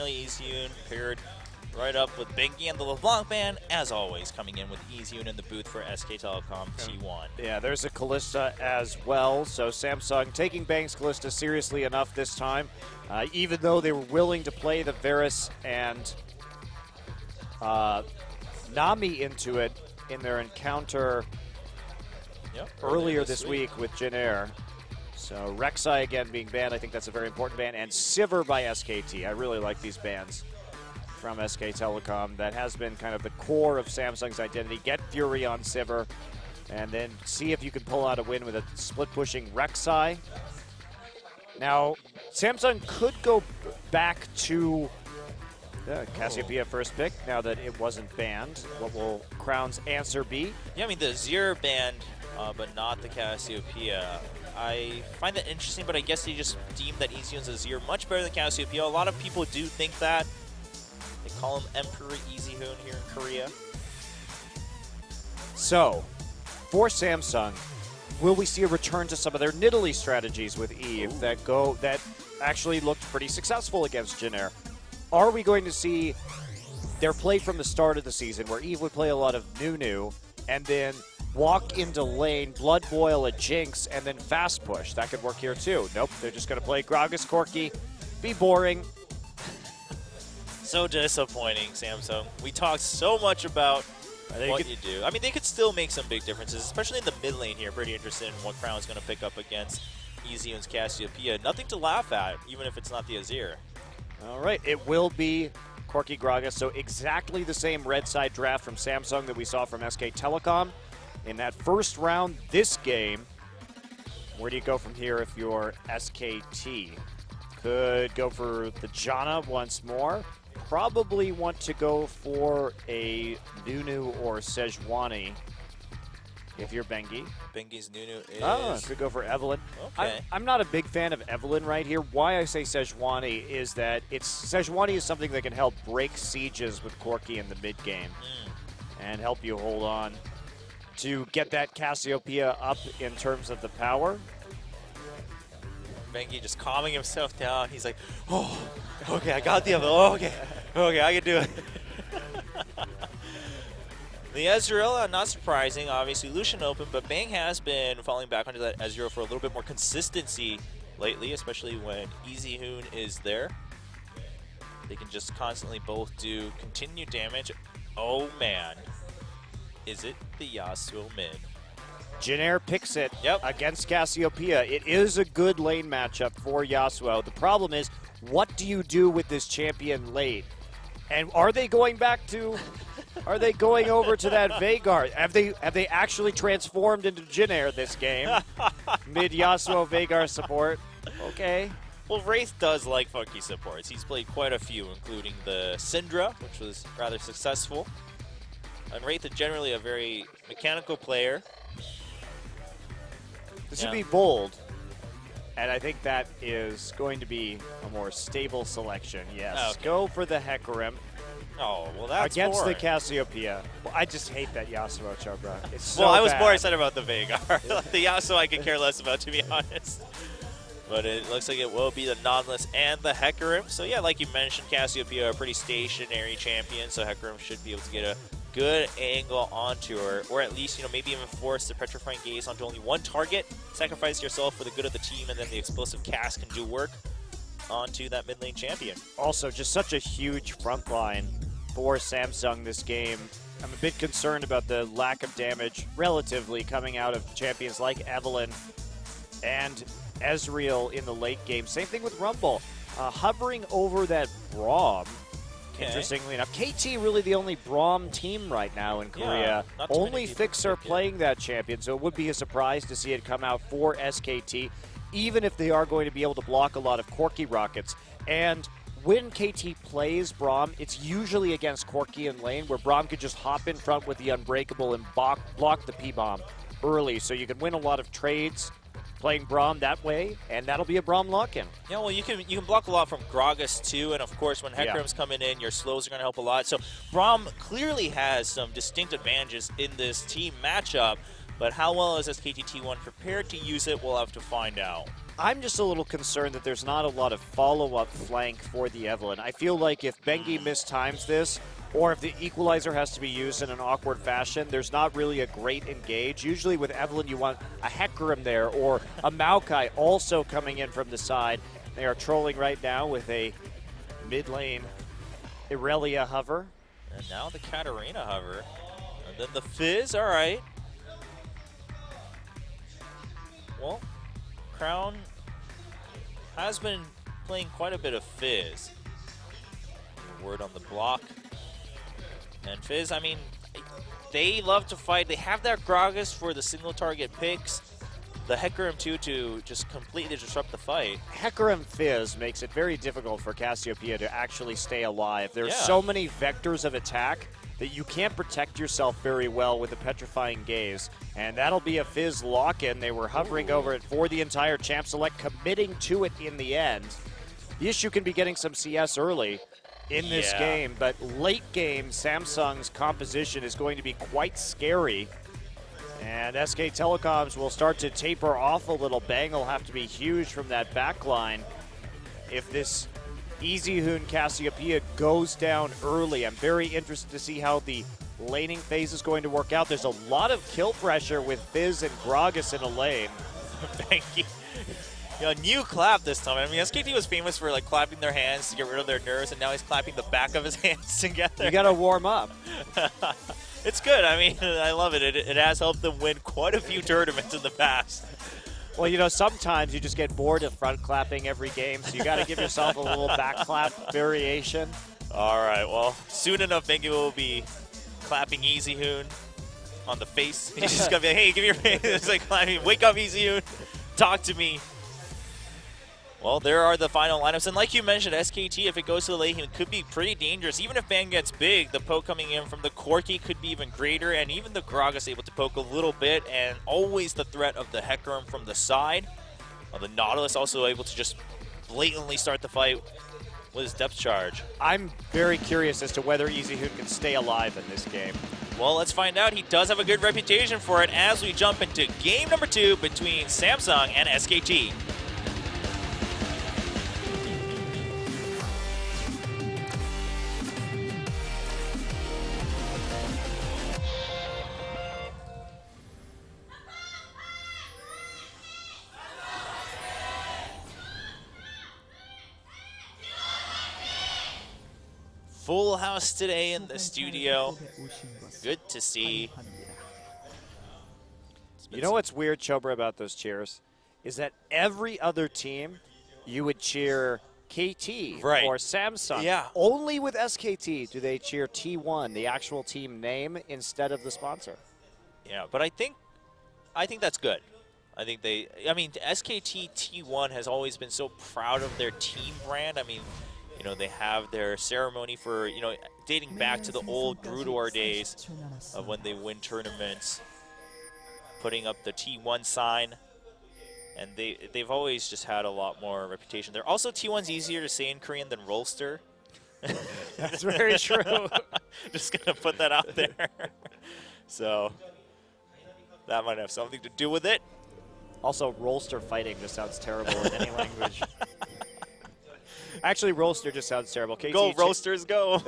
Definitely Easyun paired right up with Binky and the LeBlanc band, as always, coming in with Easyun in the booth for SK Telecom T1. Yeah, there's a Callista as well, so Samsung taking Bang's Callista seriously enough this time, even though they were willing to play the Varus and Nami into it in their encounter earlier this week with Jin Air. So Rek'Sai again being banned, I think that's a very important ban, and Sivir by SKT. I really like these bans from SK Telecom. That has been kind of the core of Samsung's identity. Get Fury on Sivir, and then see if you can pull out a win with a split-pushing Rek'Sai. Now, Samsung could go back to Cassiopeia first pick, now that it wasn't banned. What will Crown's answer be? Yeah, I mean, the Azir banned, but not the Cassiopeia. I find that interesting, but I guess they just deemed that Easyun's Azir much better than Cassiopeia. A lot of people do think that. They call him Emperor Easyhoon here in Korea. So, for Samsung, will we see a return to some of their Nidalee strategies with Eve that actually looked pretty successful against Jin Air? Are we going to see their play from the start of the season where Eve would play a lot of Nunu and then walk into lane, blood boil a Jinx, and then fast push? That could work here too. Nope, they're just going to play Gragas Corki, be boring. So disappointing, Samsung. We talked so much about what you do. I mean, they could still make some big differences, especially in the mid lane here. Pretty interested in what Crown's going to pick up against Easyun's Cassiopeia. Nothing to laugh at, even if it's not the Azir. All right, it will be Corki Gragas, so exactly the same red side draft from Samsung that we saw from SK Telecom in that first round this game. Where do you go from here if you're SKT? Could go for the Janna once more. Probably want to go for a Nunu or Sejuani if you're Bengi. Bengi's Nunu is... Oh, could go for Evelyn. Okay. I'm not a big fan of Evelyn right here. Why I say Sejuani is that Sejuani is something that can help break sieges with Corki in the mid game and help you hold on to get that Cassiopeia up in terms of the power. Bengi just calming himself down. He's like, oh, okay, I got the Evelyn. Oh, okay, I can do it. The Ezreal, not surprising, obviously Lucian open, but Bang has been falling back onto that Ezreal for a little bit more consistency lately, especially when Easyhoon is there. They can just constantly both do continued damage. Oh man, is it the Yasuo mid? Jin Air picks it against Cassiopeia. It is a good lane matchup for Yasuo. The problem is, what do you do with this champion late? And are they going back to... Are they going over to that Veigar? Have they actually transformed into Jin Air this game? Mid Yasuo Veigar support. Okay. Well, Wraith does like funky supports. He's played quite a few, including the Syndra, which was rather successful. And Wraith is generally a very mechanical player. This would be bold. And I think that is going to be a more stable selection. Yes. Okay. Go for the Hecarim. Oh, well, that's against boring. the Cassiopeia. Well, I just hate that Yasuo, Chobra. It's so well, I was bad. more excited about the Veigar. The Yasuo I could care less about, to be honest. But it looks like it will be the Nautilus and the Hecarim. So, yeah, like you mentioned, Cassiopeia are a pretty stationary champion, so Hecarim should be able to get a good angle onto her, or at least, maybe even force the Petrifying Gaze onto only one target. Sacrifice yourself for the good of the team, and then the Explosive Cast can do work onto that mid lane champion. Also, just such a huge front line for Samsung this game. I'm a bit concerned about the lack of damage relatively coming out of champions like Evelyn and Ezreal in the late game. Same thing with Rumble. Hovering over that Braum, interestingly enough. KT really the only Braum team right now in Korea. Only Fixer playing that champion, so it would be a surprise to see it come out for SKT, even if they are going to be able to block a lot of Corki rockets. And when KT plays Braum, it's usually against Corki in lane, where Braum could just hop in front with the Unbreakable and block the P-Bomb early. So you can win a lot of trades playing Braum that way, and that'll be a Braum lock-in. Yeah, well, you can block a lot from Gragas, too, and of course, when Hecarim's coming in, your slows are going to help a lot. So Braum clearly has some distinct advantages in this team matchup, but how well is SKT T1 prepared to use it, we'll have to find out. I'm just a little concerned that there's not a lot of follow-up flank for the Evelyn. I feel like if Bengi mistimes this, or if the equalizer has to be used in an awkward fashion, there's not really a great engage. Usually with Evelyn, you want a Hecarim there, or a Maokai also coming in from the side. They are trolling right now with a mid-lane Irelia hover. And now the Katarina hover. And then the Fizz, all right. Well, Crown has been playing quite a bit of Fizz. Word on the block. And Fizz, I mean, they love to fight. They have that Gragas for the single target picks. The Hecarim too to just completely disrupt the fight. Hecarim Fizz makes it very difficult for Cassiopeia to actually stay alive. There's so many vectors of attack that you can't protect yourself very well with a Petrifying Gaze. And that'll be a Fizz lock-in. They were hovering over it for the entire Champ Select, committing to it in the end. The issue can be getting some CS early in this game, but late game, Samsung's composition is going to be quite scary. And SK Telecoms will start to taper off a little. Bang will have to be huge from that backline if this Easy Hoon Cassiopeia goes down early. I'm very interested to see how the laning phase is going to work out. There's a lot of kill pressure with Fizz and Gragas in a lane. Thank you. You know, new clap this time. I mean, SKT was famous for like clapping their hands to get rid of their nerves, and now he's clapping the back of his hands together. You got to warm up. It's good. I mean, I love it. It has helped them win quite a few tournaments in the past. Well, you know, sometimes you just get bored of front clapping every game, so you got to give yourself a little back clap variation. All right. Well, soon enough, Bengi will be clapping Easy Hoon on the face. He's just gonna be like, "Hey, give me your face." It's like clapping. Wake up, Easy Hoon. Talk to me. Well, there are the final lineups, and like you mentioned, SKT, if it goes to the late game, it could be pretty dangerous. Even if Bang gets big, the poke coming in from the Corki could be even greater, and even the Gragas able to poke a little bit, and always the threat of the Hecarim from the side. The Nautilus also able to just blatantly start the fight with his depth charge. I'm very curious as to whether Easy Hoon can stay alive in this game. Well, let's find out. He does have a good reputation for it as we jump into game number 2 between Samsung and SKT. Full house today in the studio. Good to see. You know what's weird, Chobra, about those cheers? Is that every other team, you would cheer KT or Samsung. Yeah. Only with SKT do they cheer T1, the actual team name, instead of the sponsor. Yeah, but I think that's good. I mean, SKT T1 has always been so proud of their team brand. I mean, you know, they have their ceremony for, you know, dating back to the old Grudor days of when they win tournaments, putting up the T1 sign, and they've always just had a lot more reputation. They're also, T1's easier to say in Korean than Rolster. That's very true. Just gonna put that out there. So that might have something to do with it. Also, Rolster fighting just sounds terrible in any language. Actually, Rolster just sounds terrible. KT, go, Roasters, go.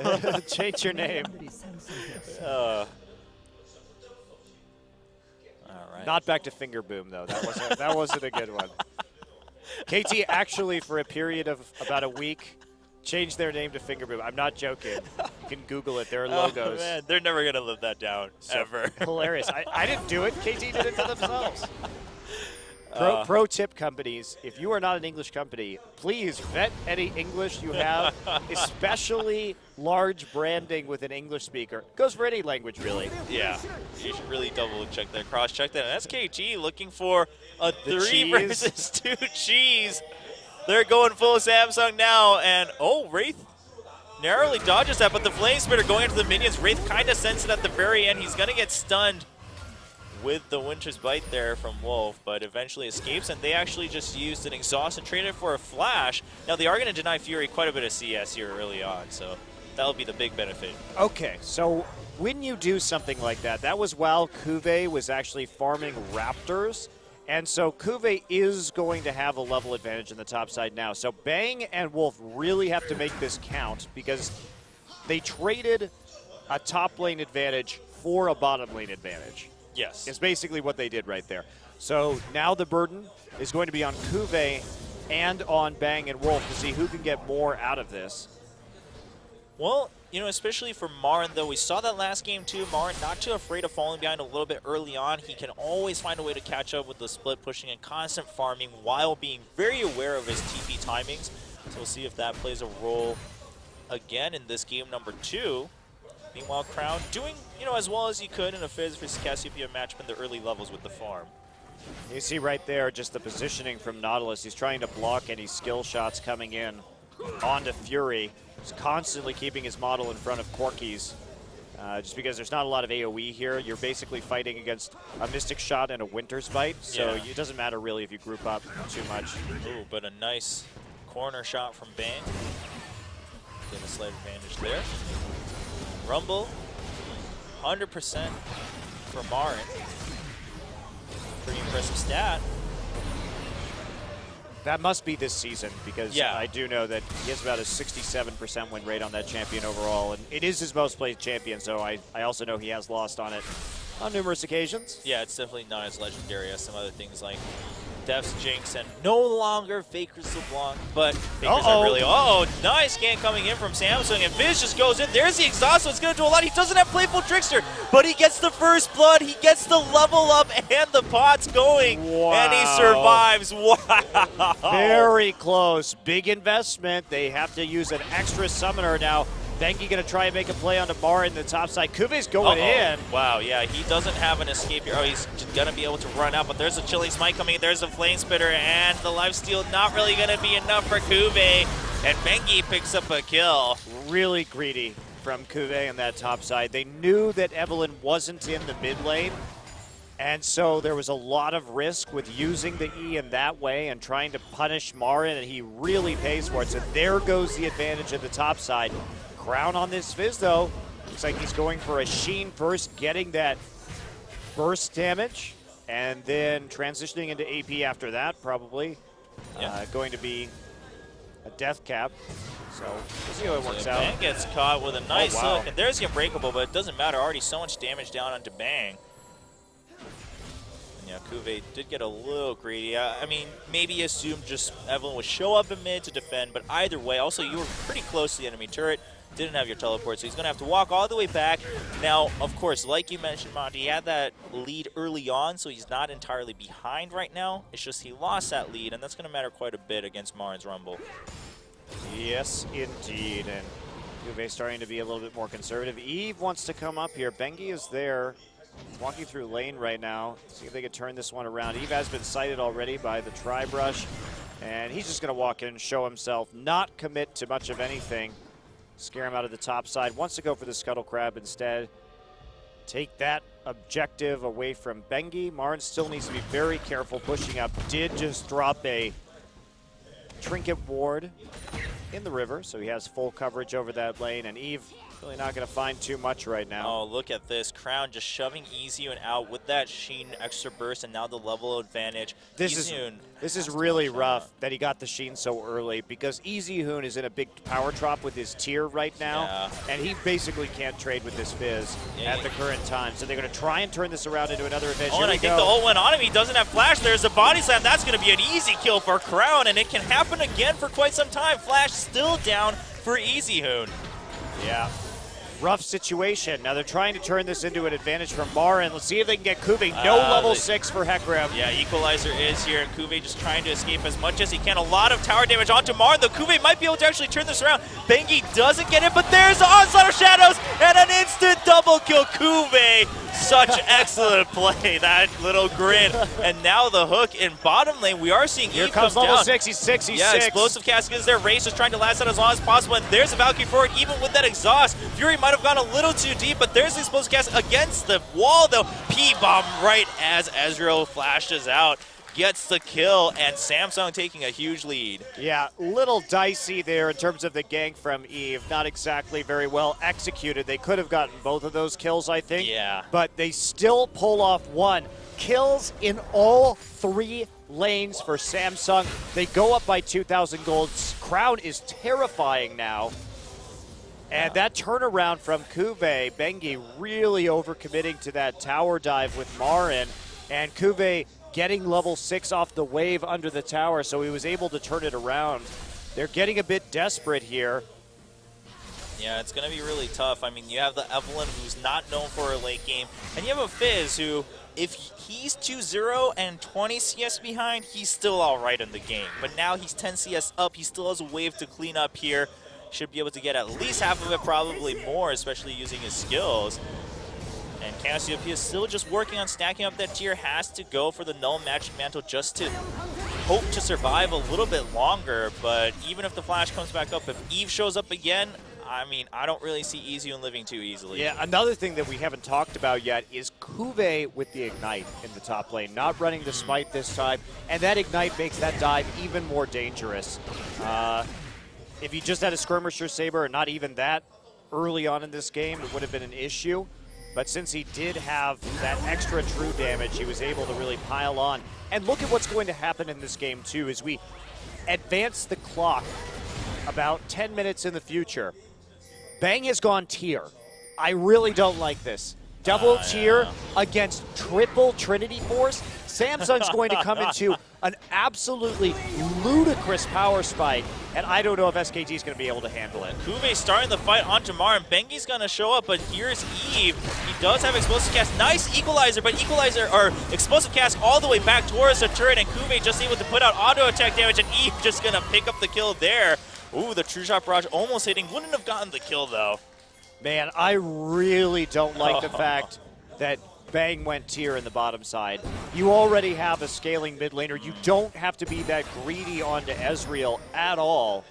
Change your name. All right. Not back to Finger Boom, though. That wasn't a good one. KT actually, for a period of about a week, changed their name to Finger Boom. I'm not joking. You can Google it. There are logos. Oh, man. They're never going to live that down, ever. Hilarious. I didn't do it. KT did it for themselves. Pro tip, companies, if you are not an English company, please vet any English you have, especially large branding with an English speaker. Goes for any language, really. Yeah, you should really double check that, cross check that. And SKT looking for a 3 versus 2 cheese. They're going full Samsung now, and Wraith narrowly dodges that, but the Flame Spitter going into the minions. Wraith kind of sensed it at the very end. He's going to get stunned with the Winter's Bite there from Wolf, but eventually escapes, and they actually just used an exhaust and traded for a flash. Now they are going to deny Fury quite a bit of CS here early on, so that'll be the big benefit. Okay, so when you do something like that, that was while Kuve was actually farming Raptors, And so Kuve is going to have a level advantage in the top side now. So Bang and Wolf really have to make this count because they traded a top lane advantage for a bottom lane advantage. Yes. It's basically what they did right there. So now the burden is going to be on Kuve and on Bang and Wolf to see who can get more out of this. Well, you know, especially for Marin, though, we saw that last game, too. Marin not too afraid of falling behind a little bit early on. He can always find a way to catch up with the split pushing and constant farming while being very aware of his TP timings. So we'll see if that plays a role again in this game number 2. Meanwhile, Crown doing, you know, as well as he could in a Fizz versus Cassiopeia matchup in the early levels with the farm. You see right there just the positioning from Nautilus. He's trying to block any skill shots coming in onto Fury. He's constantly keeping his model in front of Corky's. Just because there's not a lot of AoE here, you're basically fighting against a Mystic Shot and a Winter's Bite, so it doesn't matter really if you group up too much. Ooh, but a nice corner shot from Bang. Get a slight advantage there. Rumble, 100% for Marin. Pretty impressive stat. That must be this season because Yeah. I do know that he has about a 67% win rate on that champion overall, and it is his most played champion, so I also know he has lost on it on numerous occasions. Yeah, it's definitely not as legendary as some other things like Death's Jinx and no longer Faker's LeBlanc, but Fakers are really... Oh, nice gank coming in from Samsung, and Fizz just goes in. There's the exhaust, so it's going to do a lot. He doesn't have Playful Trickster, but he gets the first blood, he gets the level up, and the pot's going, and he survives. Wow. Very close. Big investment. They have to use an extra summoner now. Bengi going to try and make a play onto Marin in the top side. Kuve's going in. Wow, yeah, he doesn't have an escape here. Oh, he's going to be able to run out, but there's a Chilling Smite coming in. There's a Flame Spitter, and the lifesteal not really going to be enough for Kuve. And Bengi picks up a kill. Really greedy from Kuve on that top side. They knew that Evelyn wasn't in the mid lane, and so there was a lot of risk with using the E in that way and trying to punish Marin, and he really pays for it. So there goes the advantage of the top side. Crown on this Fizz, though. Looks like he's going for a Sheen first, getting that burst damage, and then transitioning into AP after that, probably. Going to be a death cap. So we'll see how it works out. Bang gets caught with a nice hook, and there's the Unbreakable, but it doesn't matter. Already so much damage down onto Bang. And yeah, Kuve did get a little greedy. I mean, maybe assumed just Evelyn would show up in mid to defend, but either way, also you were pretty close to the enemy turret. Didn't have your teleport, so he's going to have to walk all the way back. Now, of course, like you mentioned, Monty, he had that lead early on, so he's not entirely behind right now. It's just he lost that lead, and that's going to matter quite a bit against Marin's Rumble. Yes, indeed. And Kuve starting to be a little bit more conservative. Eve wants to come up here. Bengi is there. He's walking through lane right now. See if they can turn this one around. Eve has been sighted already by the Tri-Brush, and he's just going to walk in and show himself, not commit to much of anything. Scare him out of the top side. Wants to go for the Scuttle Crab instead. Take that objective away from Bengi. Marin still needs to be very careful pushing up. Did just drop a Trinket Ward in the river, so he has full coverage over that lane, and Eve really not going to find too much right now. Oh, look at this. Crown just shoving EasyHoon out with that Sheen extra burst and now the level advantage. This is really rough that he got the Sheen so early because EasyHoon is in a big power drop with his tier right now, and he basically can't trade with this Fizz at the current time. So they're going to try and turn this around into another advantage. Oh, and I think the ult went on him. He doesn't have Flash. There's a body slam. That's going to be an easy kill for Crown, and it can happen again for quite some time. Flash still down for EasyHoon. Yeah. Rough situation. Now they're trying to turn this into an advantage for Marin. Let's see if they can get Kuve. No level 6 for Hecarim. Yeah, Equalizer is here, and Kuve just trying to escape as much as he can. A lot of tower damage onto Marin, though Kuve might be able to actually turn this around. Bengi doesn't get it, but there's the Onslaught of Shadows, and an instant double kill. Kuve, such excellent play, that little grin. And now the hook in bottom lane. We are seeing Here Eve comes come level down. 6, he's 6, he's yeah, 6. Explosive Cascade is there. Race is trying to last out as long as possible, and there's a Valkyrie forward, even with that exhaust. Fury might have gone a little too deep, but there's the Explosive Cast against the wall, though. P-bomb right as Ezreal flashes out. gets the kill, and Samsung taking a huge lead. Yeah, little dicey there in terms of the gank from Eve. Not exactly very well executed. They could have gotten both of those kills, I think. Yeah. But they still pull off one. Kills in all 3 lanes for Samsung. They go up by 2,000 gold. Crown is terrifying now. And that turnaround from Kuve, Bengi really overcommitting to that tower dive with Marin. And Kuve getting level 6 off the wave under the tower, so he was able to turn it around. They're getting a bit desperate here. Yeah, it's going to be really tough. I mean, you have the Evelyn, who's not known for a late game, and you have a Fizz who, if he's 2-0 and 20 CS behind, he's still all right in the game. But now he's 10 CS up. He still has a wave to clean up here. Should be able to get at least half of it, probably more, especially using his skills. And Cassiopeia is still just working on stacking up that tier. Has to go for the null magic mantle just to hope to survive a little bit longer. But even if the flash comes back up, if Eve shows up again, I mean, I don't really see Easy living too easily. Yeah, another thing that we haven't talked about yet is Kuve with the Ignite in the top lane. Not running the Smite this time, and that Ignite makes that dive even more dangerous. If he just had a Skirmisher Saber, and not even that early on in this game, it would have been an issue. But since he did have that extra true damage, he was able to really pile on. And look at what's going to happen in this game, too, as we advance the clock about 10 minutes in the future. Bang has gone tier. I really don't like this. Double tier against triple Trinity Force. Samsung's going to come into an absolutely ludicrous power spike, and I don't know if SKT is going to be able to handle it. Kuve starting the fight on Jamar, and Bengi's going to show up, but here's Eve. He does have Explosive Cast. Nice Equalizer, but Explosive Cast all the way back towards the turret, and Kuve just able to put out auto attack damage, and Eve just going to pick up the kill there. Ooh, the True Shot Barrage almost hitting. Wouldn't have gotten the kill, though. Man, I really don't like the fact that Bang went tier in the bottom side. You already have a scaling mid laner. You don't have to be that greedy onto Ezreal at all.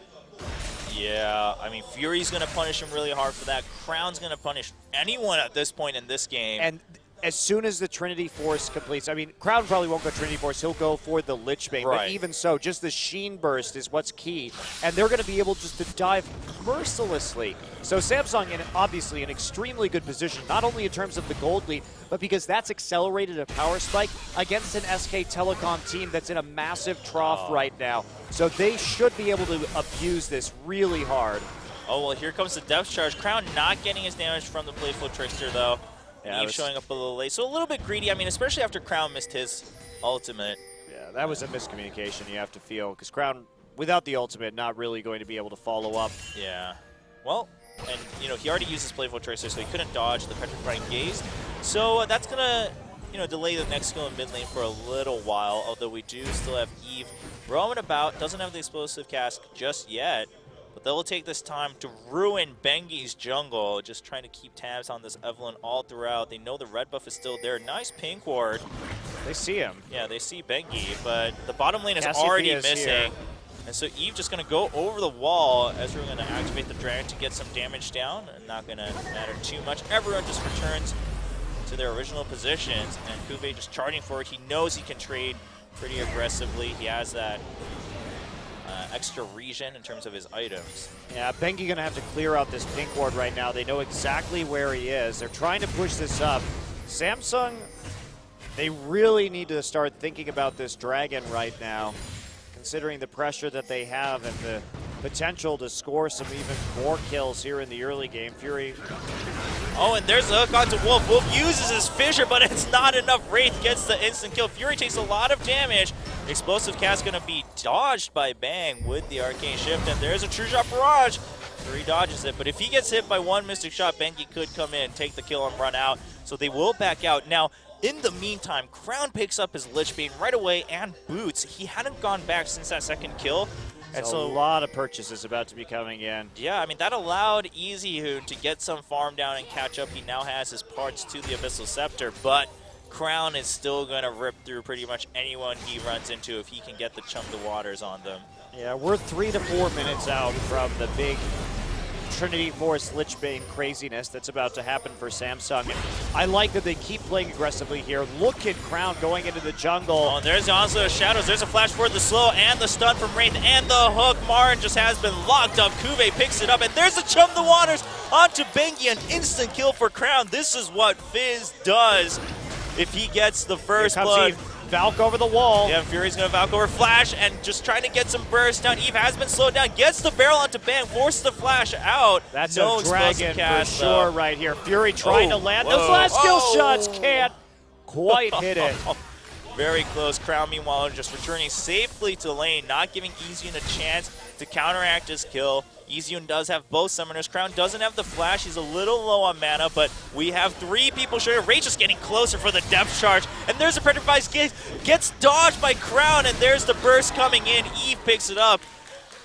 Yeah, I mean, Fury's going to punish him really hard for that. Crown's going to punish anyone at this point in this game. And as soon as the Trinity Force completes, I mean, Crown probably won't go Trinity Force. He'll go for the Lich Bane. Right. But even so, just the Sheen Burst is what's key. And they're going to be able just to dive mercilessly. So Samsung in obviously an extremely good position, not only in terms of the gold lead, but because that's accelerated a power spike against an SK Telecom team that's in a massive trough right now. So they should be able to abuse this really hard. Oh, well, here comes the Depth Charge. Crown not getting his damage from the Playful Trickster, though. Yeah, Eve showing up a little late. So a little bit greedy. I mean, especially after Crown missed his ultimate. Yeah, that was a miscommunication, you have to feel, because Crown, without the ultimate, not really going to be able to follow up. Yeah. Well, and, you know, he already used his Playful Tracer, so he couldn't dodge the Petrifying Gaze. So that's going to, you know, delay the next skill in mid lane for a little while, although we do still have Eve roaming about. Doesn't have the Explosive Cast just yet. But they will take this time to ruin Bengi's jungle, just trying to keep tabs on this Evelyn all throughout. They know the red buff is still there. Nice pink ward. They see him. Yeah, they see Bengi, but the bottom lane is Cassiopeia already is missing. here. And so Eve just going to go over the wall as we're going to activate the Dragon to get some damage down. Not going to matter too much. Everyone just returns to their original positions, and Kuve just charging for it. He knows he can trade pretty aggressively. He has that extra regen in terms of his items. Yeah, Bengi going to have to clear out this pink ward right now. They know exactly where he is. They're trying to push this up. Samsung, they really need to start thinking about this dragon right now, considering the pressure that they have and the potential to score some even more kills here in the early game. Fury. Oh, and there's the hook onto Wolf. Wolf uses his Fissure, but it's not enough. Wraith gets the instant kill. Fury takes a lot of damage. Explosive Cast going to be dodged by Bang with the Arcane Shift, and there's a True Shot Barrage. Fury dodges it, but if he gets hit by one Mystic Shot, Bengi could come in, take the kill, and run out. So they will back out. Now, in the meantime, Crown picks up his Lich Bane right away and boots. He hadn't gone back since that second kill. And so a lot of purchases about to be coming in. Yeah, I mean, that allowed Easy to get some farm down and catch up. He now has his parts to the Abyssal Scepter, but Crown is still going to rip through pretty much anyone he runs into if he can get the Chum the Waters on them. Yeah, we're 3 to 4 minutes out from the big Trinity Force Lichbane craziness that's about to happen for Samsung. And I like that they keep playing aggressively here. Look at Crown going into the jungle. Oh, and there's the onslaught of shadows. There's a flash forward, the slow, and the stun from Wraith, and the hook. Marn just has been locked up. Kuve picks it up, and there's a Chum the Waters onto Bengi. An instant kill for Crown. This is what Fizz does if he gets the first blood. Eve. Valk over the wall. Yeah, Fury's going to Valk over Flash and just trying to get some burst down. Eve has been slowed down, gets the barrel onto Bang, forces the Flash out. That's no a dragon cast, for sure right here. Fury trying to land those last skill shots. Can't quite hit it. Very close. Crown, meanwhile, just returning safely to lane, not giving Easyun a chance to counteract his kill. Easyun does have both summoners. Crown doesn't have the flash. He's a little low on mana, but we have 3 people shooting. Ray just getting closer for the depth charge. And there's a Petrified gets dodged by Crown, and there's the burst coming in. Eve picks it up.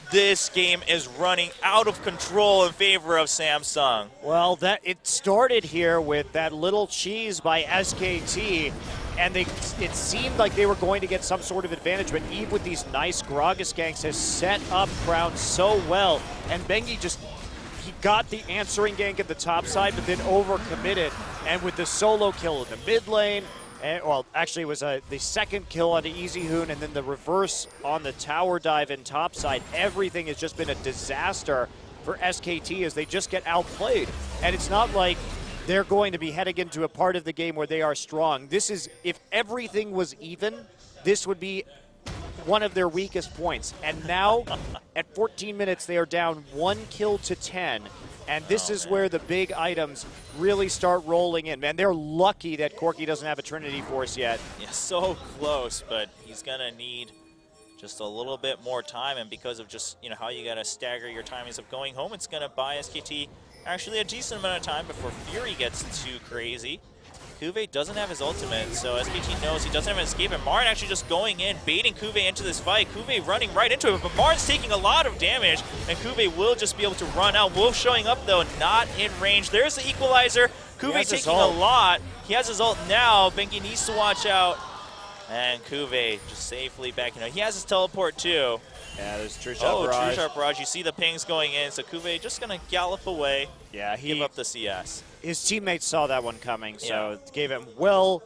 This game is running out of control in favor of Samsung. Well, it started here with that little cheese by SKT, and it seemed like they were going to get some sort of advantage, but Eve with these nice Gragas ganks has set up Crown so well, and Bengi he got the answering gank at the top side, but then overcommitted, and with the solo kill in the mid lane, well, actually it was the second kill on the Easy Hoon, and then the reverse on the tower dive in top side. Everything has just been a disaster for SKT as they just get outplayed, and it's not like they're going to be heading into a part of the game where they are strong. This is, if everything was even, this would be one of their weakest points. And now, at 14 minutes, they are down 1 kill to 10. And this is where the big items really start rolling in. Man, they're lucky that Corki doesn't have a Trinity Force yet. Yeah, so close, but he's going to need just a little bit more time. And because of just, how you got to stagger your timings of going home, it's going to buy SKT actually a decent amount of time before Fury gets too crazy. Kuve doesn't have his ultimate, so SKT knows he doesn't have an escape, and Marn actually just going in, baiting Kuve into this fight. Kuve running right into it, but Marn's taking a lot of damage, and Kuve will just be able to run out. Wolf showing up, though, not in range. There's the equalizer. Kuve taking a lot. He has his ult now. Bengi needs to watch out. And Kuve just safely backing out. He has his teleport, too. Yeah, there's True Shot Barrage. True Shot Barrage. You see the pings going in, so Kuve just going to gallop away. Yeah, give up the CS. His teammates saw that one coming, so gave him well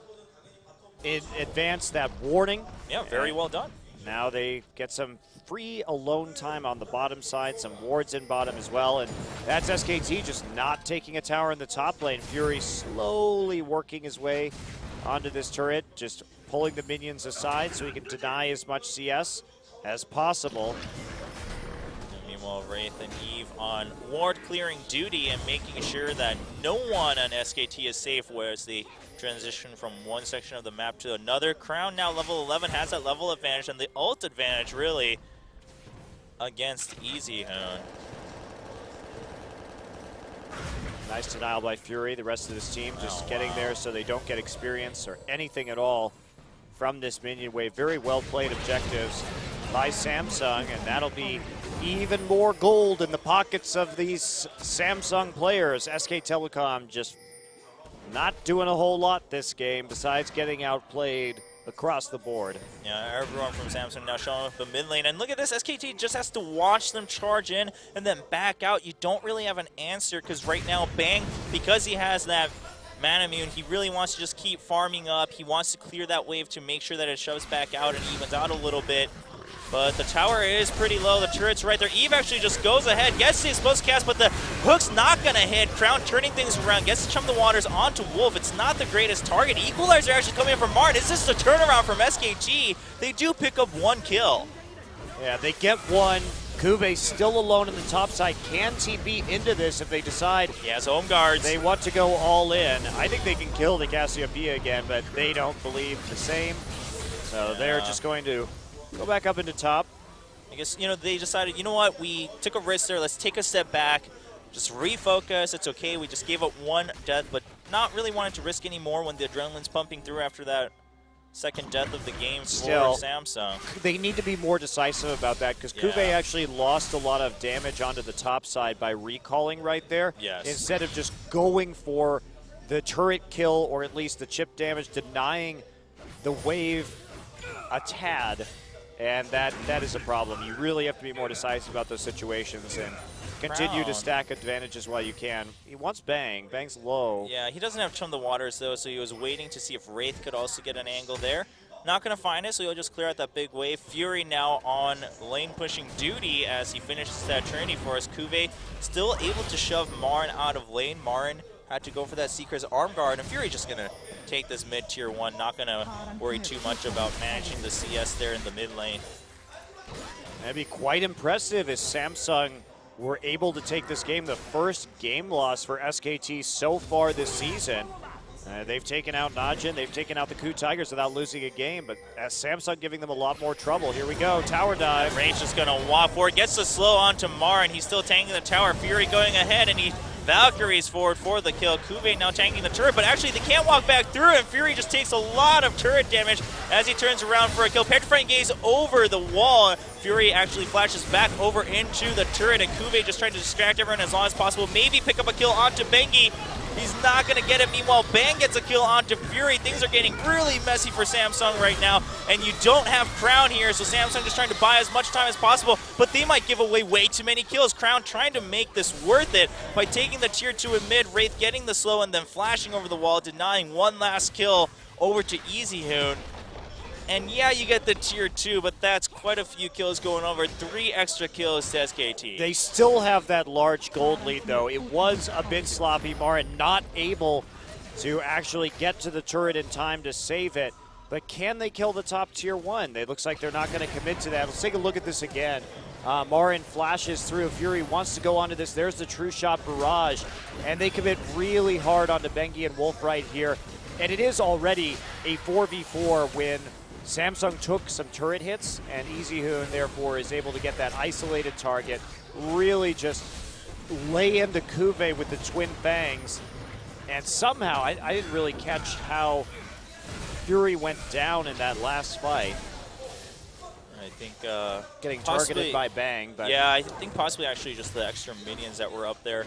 in advance that warning. Yeah, very well done. Now they get some free alone time on the bottom side, some wards in bottom as well, and that's SKT just not taking a tower in the top lane. Fury slowly working his way onto this turret, just pulling the minions aside so he can deny as much CS as possible. Meanwhile, Wraith and Eve on ward clearing duty and making sure that no one on SKT is safe, whereas they transition from one section of the map to another. Crown now level 11 has that level advantage and the ult advantage really against Easy Hoon. Nice denial by Fury. The rest of this team just getting there so they don't get experience or anything at all from this minion wave. Very well played objectives by Samsung, and that'll be even more gold in the pockets of these Samsung players. SK Telecom just not doing a whole lot this game besides getting outplayed across the board. Yeah, everyone from Samsung now showing up the mid lane. And look at this, SKT just has to watch them charge in and then back out. You don't really have an answer because right now Bang, because he has that mana immune, he really wants to just keep farming up. He wants to clear that wave to make sure that it shoves back out and evens out a little bit. But the tower is pretty low. The turret's right there. Eve actually just goes ahead, gets the explosive cast, but the hook's not going to hit. Crown turning things around, gets to Chum the Waters onto Wolf. It's not the greatest target. Equalizer actually coming in from Martin. Is this the turnaround from SKG? They do pick up 1 kill. Yeah, they get 1. Kuve still alone in the top side. Can TP into this if they decide he has home guards. They want to go all in. I think they can kill the Cassiopeia again, but they don't believe the same. So they're just going to go back up into top. I guess, they decided, you know what, we took a risk there. Let's take a step back, just refocus. It's okay. We just gave up 1 death, but not really wanting to risk any more when the adrenaline's pumping through after that second death of the game for Samsung. They need to be more decisive about that because Kuve actually lost a lot of damage onto the top side by recalling right there. Yes. Instead of just going for the turret kill or at least the chip damage, denying the wave a tad. And that is a problem. You really have to be more decisive about those situations. And continue to Crown. stack advantages while you can. He wants Bang. Bang's low. Yeah, he doesn't have Chum the Waters, though, so he was waiting to see if Wraith could also get an angle there. Not going to find it, so he'll just clear out that big wave. Fury now on lane pushing duty as he finishes that Trinity for us. Kuve still able to shove Marin out of lane. Marin had to go for that Seeker's arm guard, and Fury just going to take this mid tier 1. Not going to worry too much about managing the CS there in the mid lane. That'd be quite impressive if Samsung were able to take this game, the first game loss for SKT so far this season. They've taken out Najin, they've taken out the Coup Tigers without losing a game, but Samsung giving them a lot more trouble. Here we go, tower dive. Range just going to walk forward, gets the slow onto Marin. He's still tanking the tower. Fury going ahead, and he Valkyries forward for the kill. Kuve now tanking the turret, but actually they can't walk back through, and Fury just takes a lot of turret damage as he turns around for a kill. Petrifying Gaze over the wall. Fury actually flashes back over into the turret, and Kuve just trying to distract everyone as long as possible. Maybe pick up a kill onto Bengi. He's not going to get it. Meanwhile, Bang gets a kill onto Fury. Things are getting really messy for Samsung right now, and you don't have Crown here, so Samsung just trying to buy as much time as possible, but they might give away way too many kills. Crown trying to make this worth it by taking the tier 2 in mid, Wraith getting the slow and then flashing over the wall, denying one last kill over to EasyHoon. And yeah, you get the tier 2, but that's quite a few kills going over. 3 extra kills to SKT. They still have that large gold lead, though. It was a bit sloppy. Marin not able to actually get to the turret in time to save it. But can they kill the top tier 1? It looks like they're not going to commit to that. Let's take a look at this again. Marin flashes through. Fury wants to go onto this. There's the True Shot Barrage. And they commit really hard onto Bengi and Wolf right here. And it is already a 4v4 when Samsung took some turret hits, and EasyHoon, therefore, is able to get that isolated target, really just lay into Kuve with the twin bangs. And somehow, I didn't really catch how Fury went down in that last fight. I think getting targeted by Bang. But yeah, I think possibly actually just the extra minions that were up there.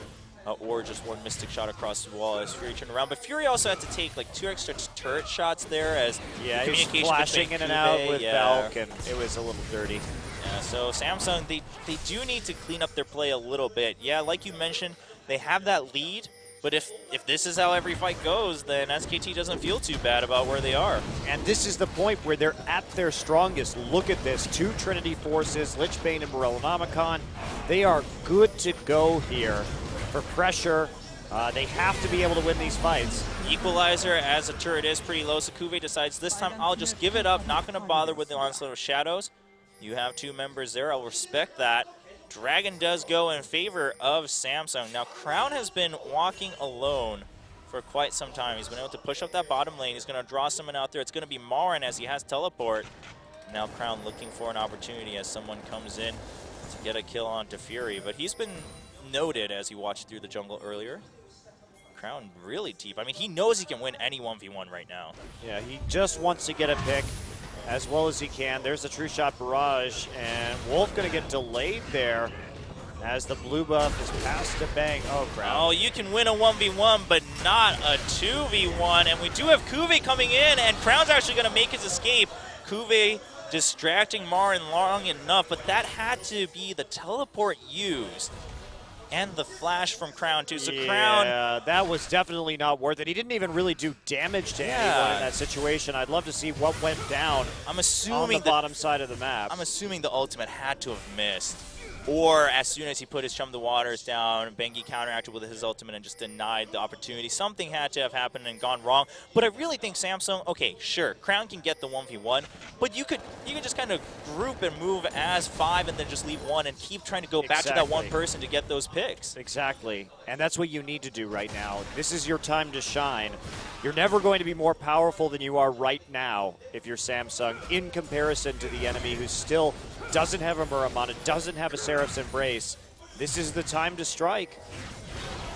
Or just one Mystic shot across the wall as Fury turned around. But Fury also had to take like 2 extra turret shots there as he was flashing in and out with Valk, and it was a little dirty. Yeah, so Samsung, they do need to clean up their play a little bit. Yeah, like you mentioned, they have that lead, but if this is how every fight goes, then SKT doesn't feel too bad about where they are. And this is the point where they're at their strongest. Look at this, 2 Trinity forces, Lich Bane and Morellonomicon. They are good to go here. For pressure, they have to be able to win these fights. Equalizer, as the turret is pretty low, so Kuve decides this time I'll just give it up, not going to bother with the Onslaught of Shadows. You have 2 members there, I'll respect that. Dragon does go in favor of Samsung. Now, Crown has been walking alone for quite some time. He's been able to push up that bottom lane. He's going to draw someone out there. It's going to be Marin as he has teleport. Now Crown looking for an opportunity as someone comes in to get a kill onto Fury, but he's been noted as he watched through the jungle earlier. Crown really deep. I mean, he knows he can win any 1v1 right now. Yeah, he just wants to get a pick as well as he can. There's a True Shot Barrage, and Wolf going to get delayed there as the blue buff is passed to Bang. Oh, Crown. Oh, you can win a 1v1, but not a 2v1. And we do have Kuve coming in, and Crown's actually going to make his escape. Kuve distracting Marin long enough, but that had to be the teleport used. And the flash from Crown, too. So Crown... Yeah, that was definitely not worth it. He didn't even really do damage to anyone in that situation. I'd love to see what went down on the bottom side of the map. I'm assuming the ultimate had to have missed. Or as soon as he put his Chum the Waters down, Bengi counteracted with his ultimate and just denied the opportunity. Something had to have happened and gone wrong. But I really think Samsung, okay, sure, Crown can get the 1v1, but you could just kind of group and move as 5 and then just leave 1 and keep trying to go back to that one person to get those picks. Exactly. And that's what you need to do right now. This is your time to shine. You're never going to be more powerful than you are right now if you're Samsung in comparison to the enemy who still doesn't have a Muramana, doesn't have a Seraph's Embrace. This is the time to strike.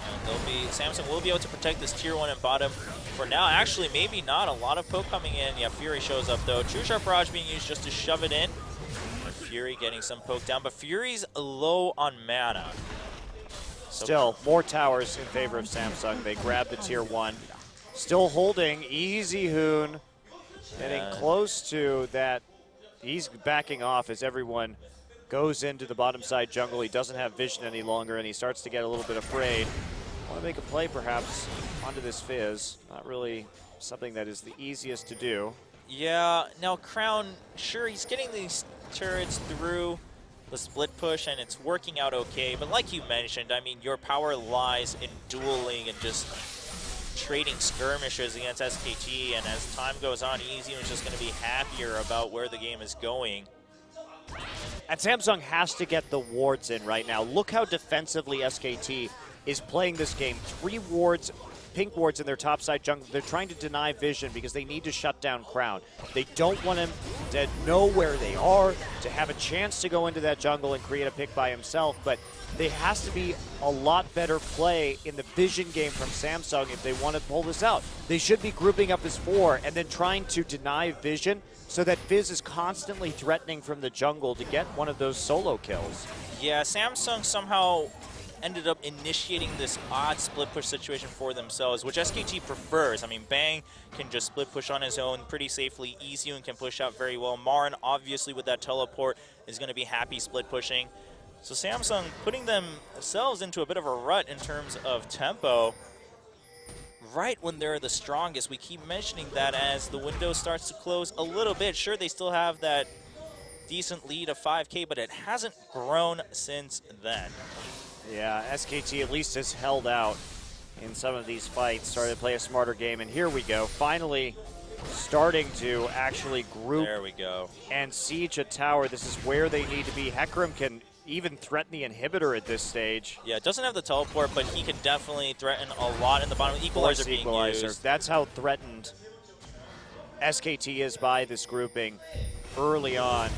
And Samsung will be able to protect this tier 1 and bottom for now. Actually, maybe not. A lot of poke coming in. Yeah, Fury shows up though. True Sharp Barrage being used just to shove it in. And Fury getting some poke down, but Fury's low on mana. Still, more towers in favor of Samsung. They grab the tier 1. Still holding. EasyHoon getting close to that. He's backing off as everyone goes into the bottom side jungle. He doesn't have vision any longer, and he starts to get a little bit afraid. Want to make a play, perhaps, onto this Fizz. Not really something that is the easiest to do. Yeah, now Crown, sure, he's getting these turrets through the split push, and it's working out okay. But like you mentioned, I mean, your power lies in dueling and just trading skirmishes against SKT, and as time goes on, Easy is just going to be happier about where the game is going. And Samsung has to get the wards in right now. Look how defensively SKT is playing this game. 3 wards, pink wards in their topside jungle. They're trying to deny vision because they need to shut down Crown. They don't want him to know where they are, to have a chance to go into that jungle and create a pick by himself, but there has to be a lot better play in the vision game from Samsung if they want to pull this out. They should be grouping up as 4 and then trying to deny vision so that Fizz is constantly threatening from the jungle to get one of those solo kills. Yeah, Samsung somehow ended up initiating this odd split push situation for themselves, which SKT prefers. I mean, Bang can just split push on his own pretty safely. Easyun can push out very well. Marin, obviously, with that teleport, is going to be happy split pushing. So Samsung putting themselves into a bit of a rut in terms of tempo right when they're the strongest. We keep mentioning that as the window starts to close a little bit. Sure, they still have that decent lead of 5K, but it hasn't grown since then. Yeah, SKT at least has held out in some of these fights, started to play a smarter game, and here we go. Finally starting to actually group there we go. And siege a tower. This is where they need to be. Hecarim can even threaten the inhibitor at this stage. Yeah, doesn't have the teleport, but he can definitely threaten a lot in the bottom. Equalizer being used. That's how threatened SKT is by this grouping early on.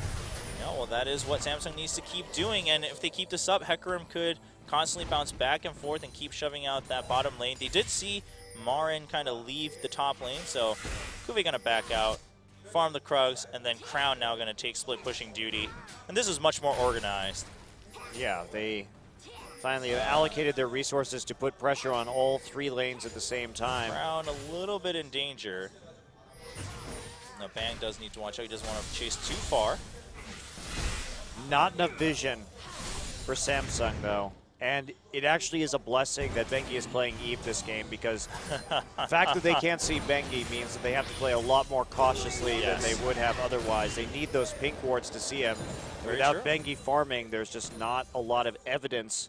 Yeah, well, that is what Samsung needs to keep doing, and if they keep this up, Hecarim could constantly bounce back and forth and keep shoving out that bottom lane. They did see Marin kind of leave the top lane, so Kuve going to back out, farm the Krugs, and then Crown now going to take split pushing duty. And this is much more organized. Yeah, they finally allocated their resources to put pressure on all 3 lanes at the same time. Crown a little bit in danger. Now Bang does need to watch out. He doesn't want to chase too far. Not enough vision for Samsung, though. And it actually is a blessing that Bengi is playing Eve this game, because the fact that they can't see Bengi means that they have to play a lot more cautiously than they would have otherwise. They need those pink wards to see him. Without Bengi farming, there's just not a lot of evidence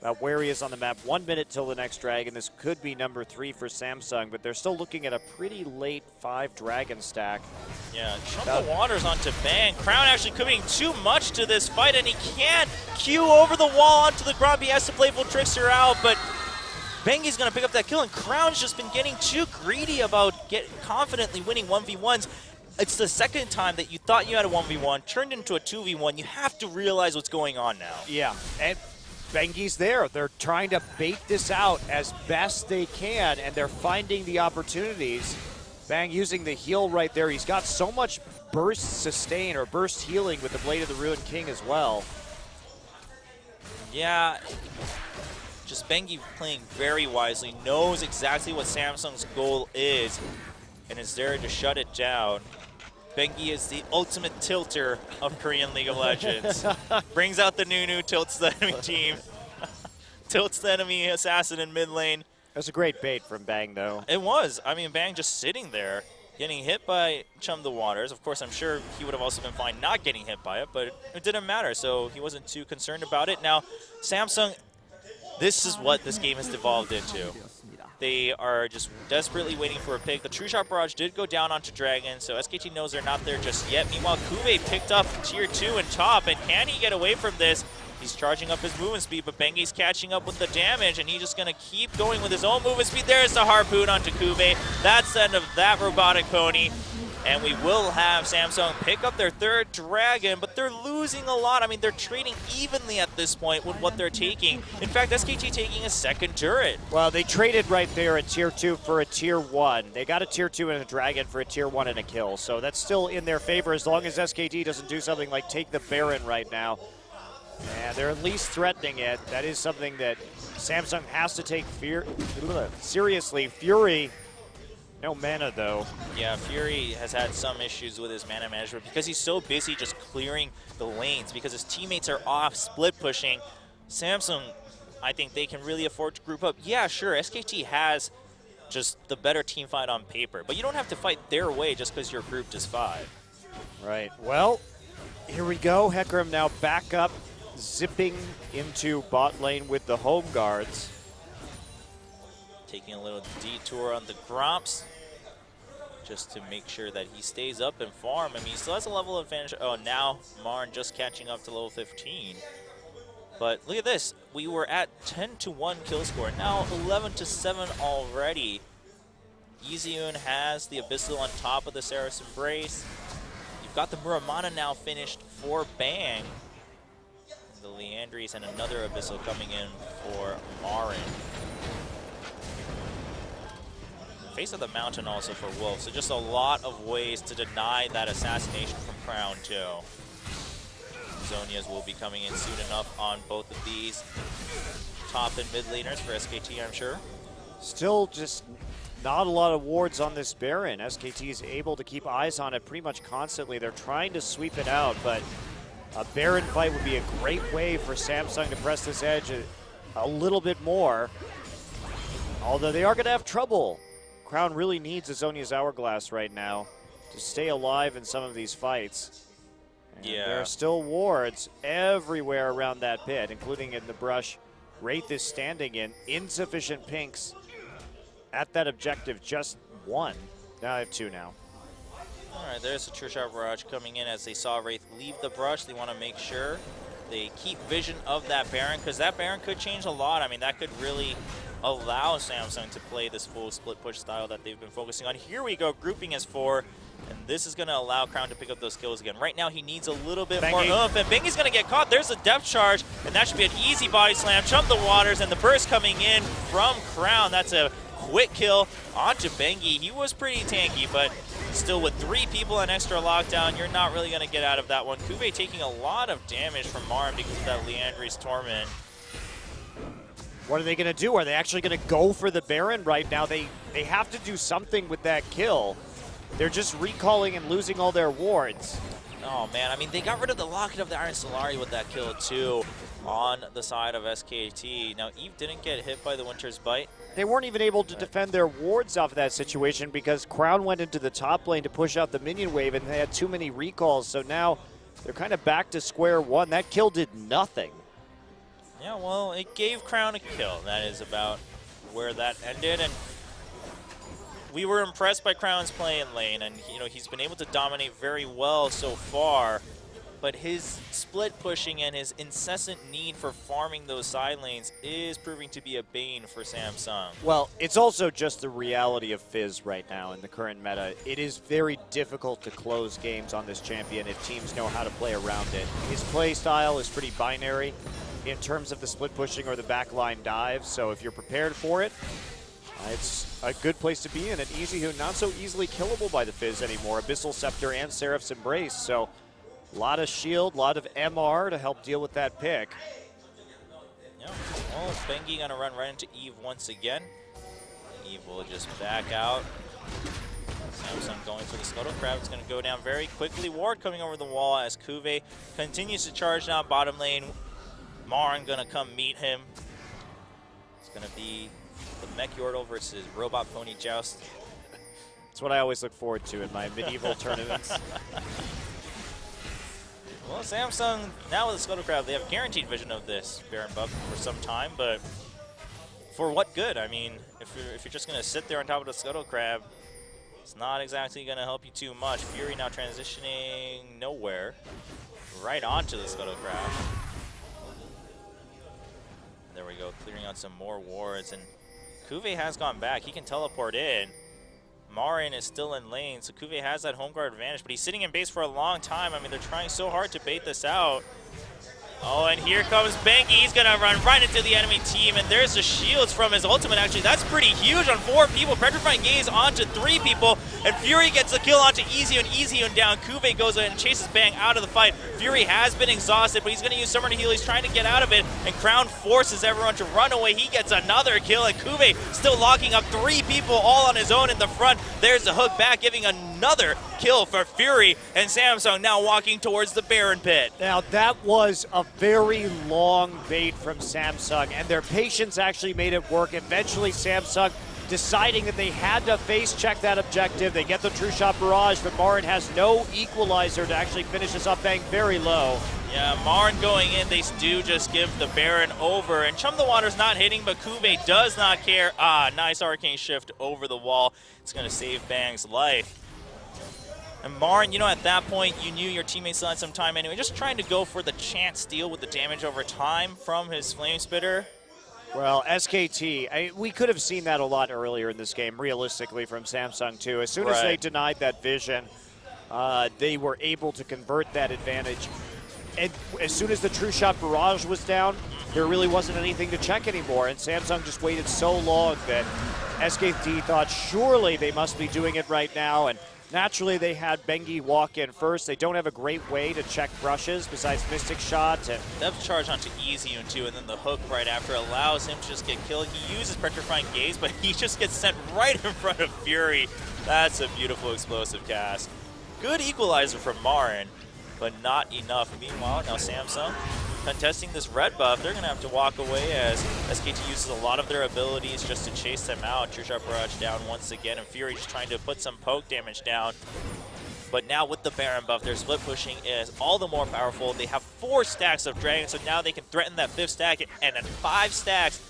about where he is on the map. 1 minute till the next dragon. This could be number 3 for Samsung, but they're still looking at a pretty late 5 dragon stack. Yeah, chunk the waters onto Bang. Crown actually committing too much to this fight, and he can't Q over the wall onto the Gromp. He has to playful Trickster out, but Bengi's going to pick up that kill, and Crown's just been getting too greedy about confidently winning 1v1s. It's the second time that you thought you had a 1v1, turned into a 2v1. You have to realize what's going on now. Yeah, and Bengi's there. They're trying to bait this out as best they can, and they're finding the opportunities. Bang using the heal right there. He's got so much burst sustain or burst healing with the Blade of the Ruined King as well. Yeah, just Bengi playing very wisely, knows exactly what Samsung's goal is, and is there to shut it down. Bengi is the ultimate tilter of Korean League of Legends. Brings out the Nunu, tilts the enemy team, tilts the enemy assassin in mid lane. That's a great bait from Bang, though. It was. I mean, Bang just sitting there, getting hit by Chum the Waters. Of course, I'm sure he would have also been fine not getting hit by it, but it didn't matter, so he wasn't too concerned about it. Now, Samsung, this is what this game has devolved into. They are just desperately waiting for a pick. The True Shot Barrage did go down onto Dragon, so SKT knows they're not there just yet. Meanwhile, Kuve picked up tier 2 in top, and can he get away from this? He's charging up his movement speed, but Bengi's catching up with the damage, and he's just going to keep going with his own movement speed. There's the Harpoon onto Kuve. That's the end of that Robotic Pony. And we will have Samsung pick up their 3rd Dragon, but they're losing a lot. I mean, they're trading evenly at this point with what they're taking. In fact, SKT taking a 2nd turret. Well, they traded right there a tier 2 for a tier 1. They got a tier 2 and a Dragon for a tier 1 and a kill. So that's still in their favor as long as SKT doesn't do something like take the Baron right now. And they're at least threatening it. That is something that Samsung has to take seriously. Fury No mana, though. Yeah, Fury has had some issues with his mana management because he's so busy just clearing the lanes because his teammates are off split pushing. Samsung, I think they can really afford to group up. Yeah, sure, SKT has just the better team fight on paper, but you don't have to fight their way just because you're grouped as 5. Right. Well, here we go. Hecarim now back up, zipping into bot lane with the home guards. Taking a little detour on the Gromps just to make sure that he stays up and farm. I mean, he still has a level advantage. Oh, now Marn just catching up to level 15. But look at this. We were at 10-1 kill score. Now 11-7 already. Easyun has the Abyssal on top of the Seraph's Embrace. You've got the Muramana now finished for Bang. The Leandries and another Abyssal coming in for Marin. Face of the Mountain also for Wolf. So just a lot of ways to deny that assassination from Crown too. Zonias will be coming in soon enough on both of these top and mid laners for SKT, I'm sure. Still just not a lot of wards on this Baron. SKT is able to keep eyes on it pretty much constantly. They're trying to sweep it out, but a Baron fight would be a great way for Samsung to press this edge a little bit more. Although they are going to have trouble. Crown really needs a Zonia's Hourglass right now to stay alive in some of these fights. And yeah. There are still wards everywhere around that pit, including in the brush Wraith is standing in. Insufficient pinks at that objective, just 1. Now I have 2 now. All right, there's a True Shot Barrage coming in as they saw Wraith leave the brush. They want to make sure they keep vision of that Baron, because that Baron could change a lot. I mean, that could really allow Samsung to play this full split push style that they've been focusing on. Here we go, grouping as 4, and this is going to allow Crown to pick up those kills again. Right now, he needs a little bit more oomph, and Bengi's going to get caught. There's a depth charge, and that should be an easy body slam. Chump the waters, and the burst coming in from Crown. That's a quick kill onto Bengi. He was pretty tanky, but still with 3 people and extra lockdown, you're not really going to get out of that one. Kube taking a lot of damage from Marm because of that Leandry's Torment. What are they going to do? Are they actually going to go for the Baron right now? They have to do something with that kill. They're just recalling and losing all their wards. Oh, man. I mean, they got rid of the Locket of the Iron Solari with that kill, too, on the side of SKT. Now, Eve didn't get hit by the Winter's Bite. They weren't even able to defend their wards off of that situation because Crown went into the top lane to push out the minion wave, and they had too many recalls. So now they're kind of back to square one. That kill did nothing. Yeah, well, it gave Crown a kill. That is about where that ended. And we were impressed by Crown's play in lane, and you know he's been able to dominate very well so far. But his split pushing and his incessant need for farming those side lanes is proving to be a bane for Samsung. Well, it's also just the reality of Fizz right now in the current meta. It is very difficult to close games on this champion if teams know how to play around it. His play style is pretty binary in terms of the split pushing or the backline dive, so if you're prepared for it, it's a good place to be in. And Easyhoon not so easily killable by the Fizz anymore. Abyssal Scepter and Seraph's Embrace, so a lot of shield, a lot of MR to help deal with that pick. Yeah, well, Bengi gonna run right into Eve once again. Eve will just back out. Samsung going for the Scuttle Crab. It's gonna go down very quickly. Ward coming over the wall as Kuve continues to charge down bottom lane. Marn gonna come meet him. It's gonna be the Mech Yordle versus Robot Pony Joust. That's what I always look forward to in my medieval tournaments. Well, Samsung, now with the Scuttle Crab, they have guaranteed vision of this Baron buff for some time, but for what good? I mean, if you're just going to sit there on top of the Scuttle Crab, it's not exactly going to help you too much. Fury now transitioning nowhere, right onto the Scuttle Crab. There we go, clearing out some more wards, and Kuve has gone back. He can teleport in. Marin is still in lane, so Kuve has that home guard advantage, but he's sitting in base for a long time. I mean, they're trying so hard to bait this out. Oh, and here comes Bengi. He's going to run right into the enemy team, and there's the shields from his ultimate, actually. That's pretty huge on 4 people. Petrifying Gaze onto 3 people, and Fury gets the kill onto Easyhoon down. Kuve goes in and chases Bang out of the fight. Fury has been exhausted, but he's going to use Summer to heal. He's trying to get out of it, and Crown forces everyone to run away. He gets another kill, and Kuve still locking up 3 people all on his own in the front. There's the hook back, giving another kill for Fury, and Samsung now walking towards the Baron pit. Now, that was a very long bait from Samsung, and their patience actually made it work. Eventually, Samsung deciding that they had to face check that objective. They get the True Shot Barrage, but Marin has no equalizer to actually finish this up. Bang very low. Yeah, Marin going in, they do just give the Baron over, and Chum the Water's not hitting, but Kuve does not care. Nice arcane shift over the wall. It's going to save Bang's life. And Marin, at that point, you knew your teammates still had some time anyway. Just trying to go for the chance steal with the damage over time from his Flame Spitter. Well, SKT, we could have seen that a lot earlier in this game, realistically, from Samsung, too. As soon as they denied that vision, they were able to convert that advantage. And as soon as the True Shot Barrage was down, there really wasn't anything to check anymore. And Samsung just waited so long that SKT thought surely they must be doing it right now. And naturally, they had Bengi walk in first. They don't have a great way to check brushes besides Mystic Shot. And Depth charge onto Easyhoon too, and then the hook right after allows him to just get killed. He uses Petrifying Gaze, but he just gets sent right in front of Fury. That's a beautiful explosive cast. Good equalizer from Marin, but not enough. Meanwhile, now Samsung contesting this red buff. They're going to have to walk away as SKT uses a lot of their abilities just to chase them out. True Shot Barrage down once again, and Fury just trying to put some poke damage down. But now with the Baron buff, their split pushing is all the more powerful. They have 4 stacks of Dragon, so now they can threaten that 5th stack, and at 5 stacks,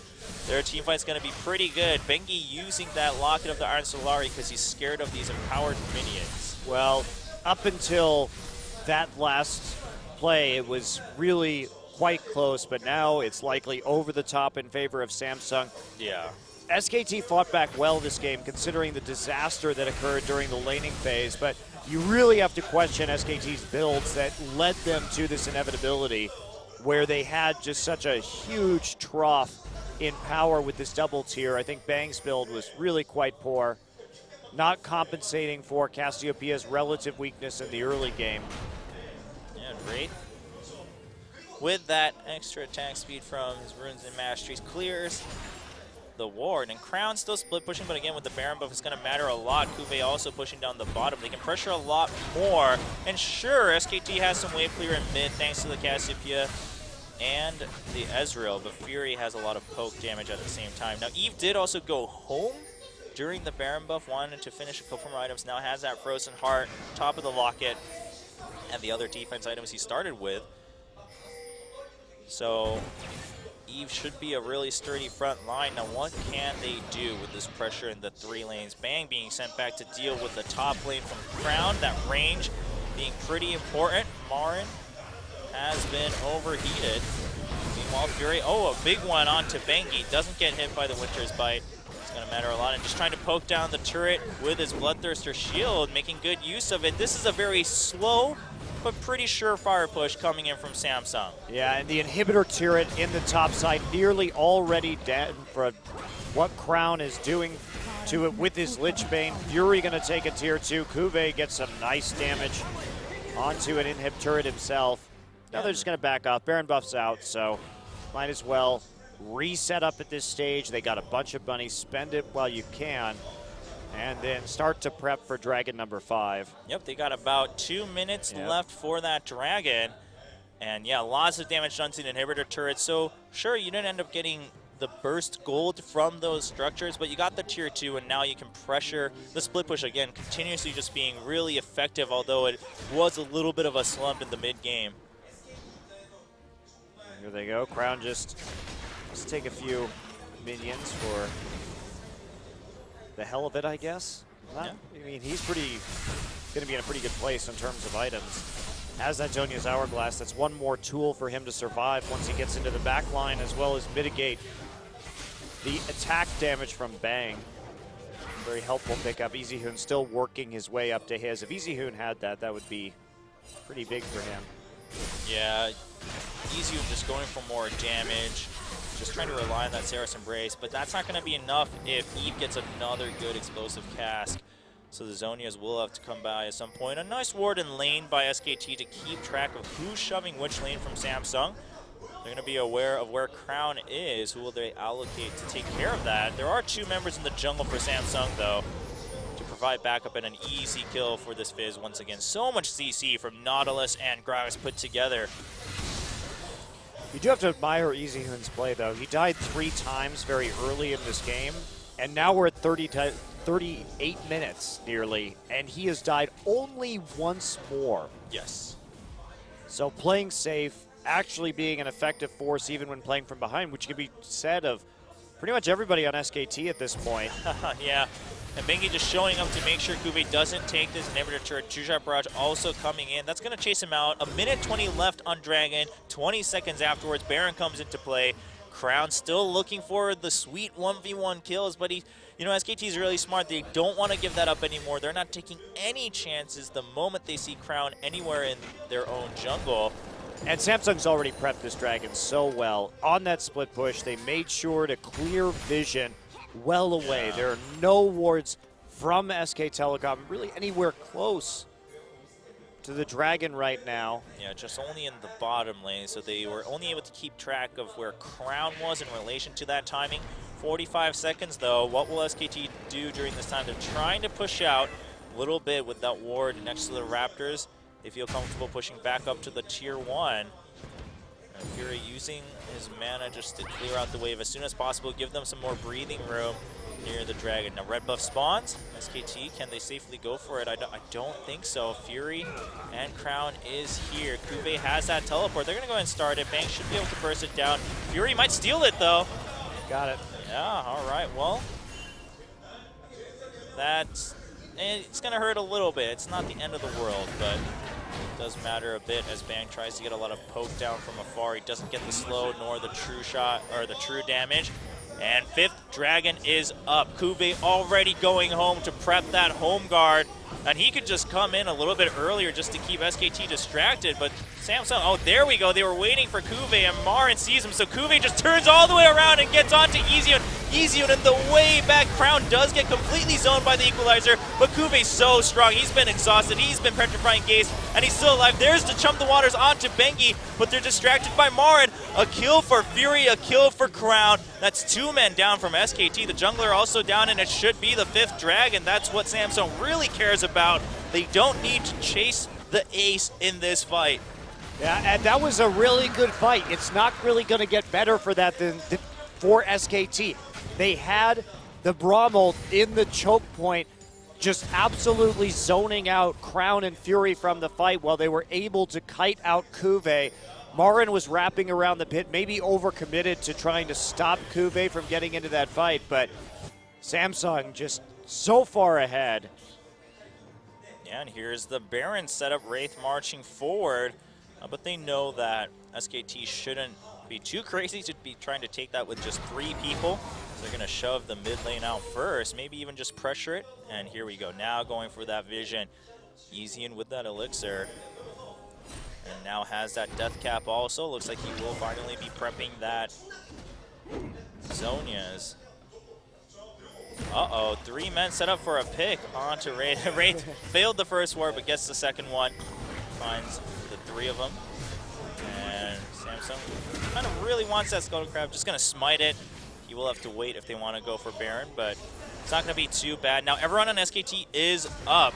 their team fight's going to be pretty good. Bengi using that Locket of the Iron Solari because he's scared of these empowered minions. Well, up until that last play, it was really quite close, but now it's likely over the top in favor of Samsung. Yeah. SKT fought back well this game, considering the disaster that occurred during the laning phase, but you really have to question SKT's builds that led them to this inevitability, where they had just such a huge trough in power with this double tier. I think Bang's build was really quite poor, not compensating for Cassiopeia's relative weakness in the early game. Yeah, great. With that extra attack speed from his runes and masteries, clears the ward. And Crown still split pushing, but again with the Baron buff, it's going to matter a lot. Kuve also pushing down the bottom. They can pressure a lot more. And sure, SKT has some wave clear in mid thanks to the Cassiopeia and the Ezreal, but Fury has a lot of poke damage at the same time. Now, Eve did also go home during the Baron buff, wanted to finish a couple more items. Now has that Frozen Heart, top of the Locket, and the other defense items he started with. So Eve should be a really sturdy front line. Now what can they do with this pressure in the 3 lanes? Bang being sent back to deal with the top lane from Crown. That range being pretty important. Marin has been overheated. Meanwhile, Fury, a big one onto Bengi. Doesn't get hit by the Winter's Bite. It's going to matter a lot. And just trying to poke down the turret with his Bloodthirster shield, making good use of it. This is a very slow but pretty surefire push coming in from Samsung. Yeah, and the inhibitor turret in the top side nearly already dead for what Crown is doing to it with his Lich Bane. Fury going to take a tier 2. Kuve gets some nice damage onto an inhib turret himself. Now they're just going to back off. Baron buff's out, so might as well reset up at this stage. They got a bunch of money. Spend it while you can, and then start to prep for Dragon number 5. Yep, they got about 2 minutes left for that Dragon. And yeah, lots of damage done to the inhibitor turret. So sure, you didn't end up getting the burst gold from those structures, but you got the tier 2, and now you can pressure the split push again, continuously just being really effective, although it was a little bit of a slump in the mid game. Here they go. Crown just take a few minions for the hell of it, I guess. I mean, he's going to be in a pretty good place in terms of items. Has that Zhonya's Hourglass. That's one more tool for him to survive once he gets into the back line, as well as mitigate the attack damage from Bang. Very helpful pickup. Easyhoon still working his way up to his. If Easyhoon had that, that would be pretty big for him. Yeah, Easy just going for more damage, just trying to rely on that Saris Embrace, but that's not going to be enough if Eve gets another good explosive cast. So the Zonias will have to come by at some point. A nice ward in lane by SKT to keep track of who's shoving which lane from Samsung. They're going to be aware of where Crown is. Who will they allocate to take care of that? There are 2 members in the jungle for Samsung, though, to provide backup and an easy kill for this Fizz once again. So much CC from Nautilus and Gragas put together. You do have to admire EasyHoon's play, though. He died 3 times very early in this game, and now we're at 38 minutes nearly, and he has died only once more. Yes. So playing safe, actually being an effective force even when playing from behind, which can be said of pretty much everybody on SKT at this point. Yeah, and Bengi just showing up to make sure Kube doesn't take this inhibitor turret. Two-shot barrage also coming in. That's going to chase him out. 1:20 left on Dragon. 20 seconds afterwards, Baron comes into play. Crown still looking for the sweet 1v1 kills, but he, you know, SKT is really smart. They don't want to give that up anymore. They're not taking any chances the moment they see Crown anywhere in their own jungle. And Samsung's already prepped this Dragon so well. On that split push, they made sure to clear vision well away. Yeah. There are no wards from SK Telecom really anywhere close to the Dragon right now. Yeah, just only in the bottom lane, so they were only able to keep track of where Crown was in relation to that timing. 45 seconds, though. What will SKT do during this time? They're trying to push out a little bit with that ward next to the Raptors. They feel comfortable pushing back up to the tier 1. And Fury using his mana just to clear out the wave as soon as possible, give them some more breathing room near the Dragon. Now red buff spawns. SKT, can they safely go for it? I don't think so. Fury and Crown is here. Kube has that teleport. They're going to go ahead and start it. Bang should be able to burst it down. Fury might steal it, though. Got it. Yeah, all right. Well, it's going to hurt a little bit. It's not the end of the world, but it does matter a bit as Bang tries to get a lot of poke down from afar. He doesn't get the slow nor the true shot or the true damage. And 5th Dragon is up. Kube already going home to prep that home guard. And he could just come in a little bit earlier just to keep SKT distracted. But Samsung, oh, there we go. They were waiting for Kube, and Marin sees him. So Kube just turns all the way around and gets onto Easyon. Easyon in the way back. Crown does get completely zoned by the equalizer. But Kube's so strong. He's been exhausted. He's been petrifying Gaze. And he's still alive. There's the Chump the Waters onto Bengi. But they're distracted by Marin. A kill for Fury, a kill for Crown. That's 2 men down from SKT. The jungler also down, and it should be the 5th Dragon. That's what Samsung really cares about. They don't need to chase the ace in this fight. Yeah, and that was a really good fight. It's not really going to get better for that than for SKT. They had the Braum ult in the choke point, just absolutely zoning out Crown and Fury from the fight while they were able to kite out Kube. Marin was wrapping around the pit, maybe overcommitted to trying to stop Kube from getting into that fight, but Samsung just so far ahead. Yeah, and here's the Baron setup, Wraith marching forward, but they know that SKT shouldn't be too crazy to be trying to take that with just 3 people. So they're going to shove the mid lane out first, maybe even just pressure it, and here we go. Now going for that vision. Easyon with that elixir. And now has that death cap also. Looks like he will finally be prepping that Zonias. Uh-oh, 3 men set up for a pick onto Wraith. Wraith failed the first ward, but gets the second one. Finds the 3 of them. And Samsung kind of really wants that Scuttle Crab. Just going to smite it. He will have to wait if they want to go for Baron, but it's not going to be too bad. Now everyone on SKT is up.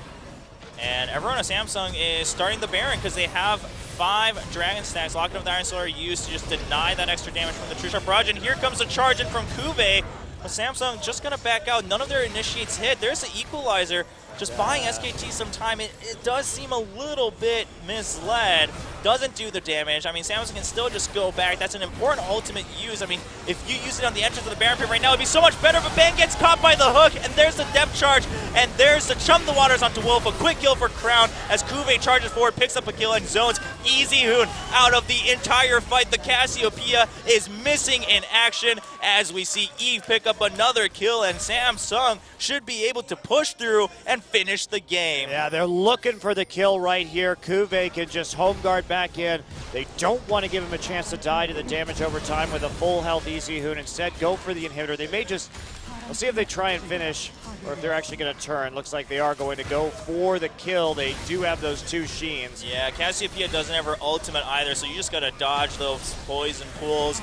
And everyone on Samsung is starting the Baron because they have 5 Dragon stacks. Locking up the Iron Solar used to just deny that extra damage from the True Shot Barrage. And here comes a charge in from Kube. But Samsung just going to back out. None of their initiates hit. There's the equalizer. Just buying SKT some time. It does seem a little bit misled. Doesn't do the damage. I mean, Samsung can still just go back. That's an important ultimate use. I mean, if you use it on the entrance of the Baron pit right now, it'd be so much better. But Bang gets caught by the hook, and there's the depth charge. and there's the Chum the Waters onto Wolf. A quick kill for Crown as Kuve charges forward, picks up a kill, and zones Easy Hoon out of the entire fight. The Cassiopeia is missing in action as we see Eve pick up another kill, and Samsung should be able to push through and finish the game. Yeah, they're looking for the kill right here. Kuve can just home guard back in. They don't want to give him a chance to die to the damage over time with a full health Easy Hoon. Instead, go for the inhibitor. They may just, we'll see if they try and finish or if they're actually going to turn. Looks like they are going to go for the kill. They do have those two Sheens. Yeah, Cassiopeia doesn't have her ultimate either, so you just got to dodge those poison pools.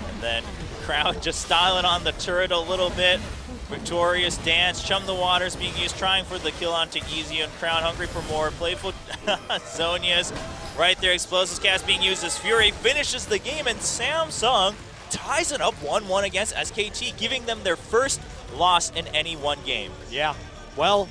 And then Crown just styling on the turret a little bit. Victorious dance, Chum the Waters being used, trying for the kill onto Easy, and Crown hungry for more. Playful Zonia's right there. Explosives cast being used as Fury finishes the game, and Samsung ties it up 1-1 against SKT, giving them their first loss in any one game. Yeah, well,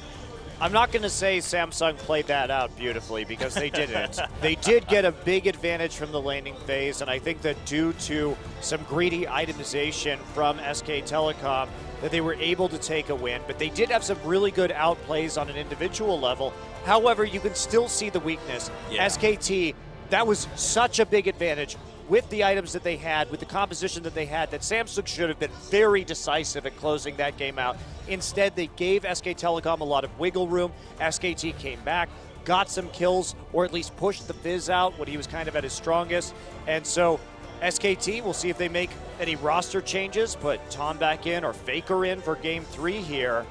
I'm not going to say Samsung played that out beautifully because they didn't. They did get a big advantage from the laning phase, and I think that due to some greedy itemization from SK Telecom, that they were able to take a win, but they did have some really good outplays on an individual level. However, you can still see the weakness. Yeah. SKT, that was such a big advantage with the items that they had, with the composition that they had, that Samsung should have been very decisive at closing that game out. Instead, they gave SK Telecom a lot of wiggle room. SKT came back, got some kills, or at least pushed the Fizz out when he was kind of at his strongest. And so SKT, we'll see if they make any roster changes, put Tom back in or Faker in for game 3 here.